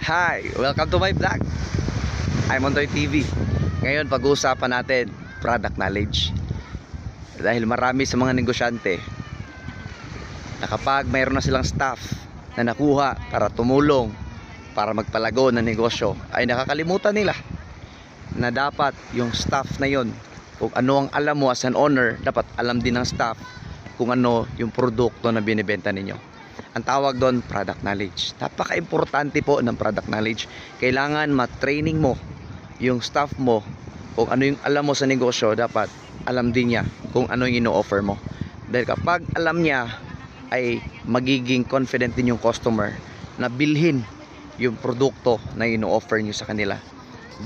Hi! Welcome to my vlog. I'm Ondoy TV. Ngayon pag-uusapan natin product knowledge. Dahil marami sa mga negosyante na kapag mayroon na silang staff na nakuha para tumulong, para magpalago ng negosyo, ay nakakalimutan nila na dapat yung staff na yon, kung ano ang alam mo as an owner, dapat alam din ng staff kung ano yung produkto na binibenta ninyo. Ang tawag doon, product knowledge. Napaka-importante po ng product knowledge. Kailangan ma-training mo yung staff mo kung ano yung alam mo sa negosyo, dapat alam din niya kung ano yung ino-offer mo. Dahil kapag alam niya, ay magiging confident din yung customer na bilhin yung produkto na ino-offer niyo sa kanila.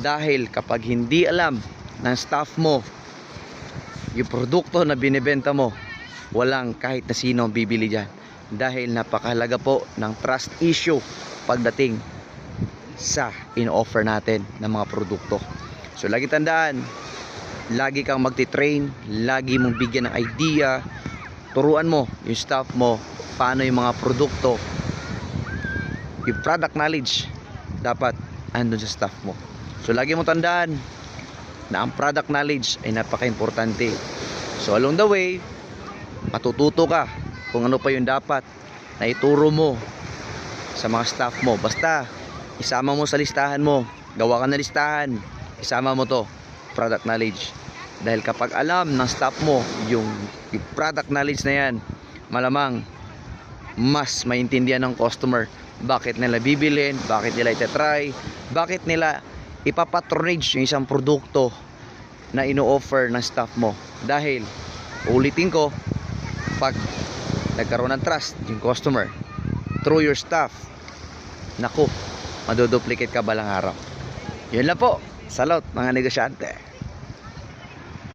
Dahil kapag hindi alam ng staff mo yung produkto na binibenta mo, walang kahit na sino ang bibili dyan. Dahil napakahalaga po ng trust issue pagdating sa in-offer natin ng mga produkto. So lagi tandaan, lagi kang magti-train, lagi mong bigyan ng idea, turuan mo yung staff mo paano yung mga produkto, yung product knowledge dapat andun sa staff mo. So lagi mo tandaan na ang product knowledge ay napaka-importante. So along the way, matututo ka kung ano pa yung dapat na ituro mo sa mga staff mo. Basta isama mo sa listahan mo, gawa ka na listahan, isama mo to, product knowledge. Dahil kapag alam ng staff mo yung product knowledge na yan, malamang mas maintindihan ng customer bakit nila bibilin, bakit nila itatry, bakit nila ipapatronage yung isang produkto na ino-offer ng staff mo. Dahil ulitin ko, pag nagkaroon ng trust yung customer through your staff, naku, maduduplicate ka balang araw. Yun lang po. Salot mga negosyante.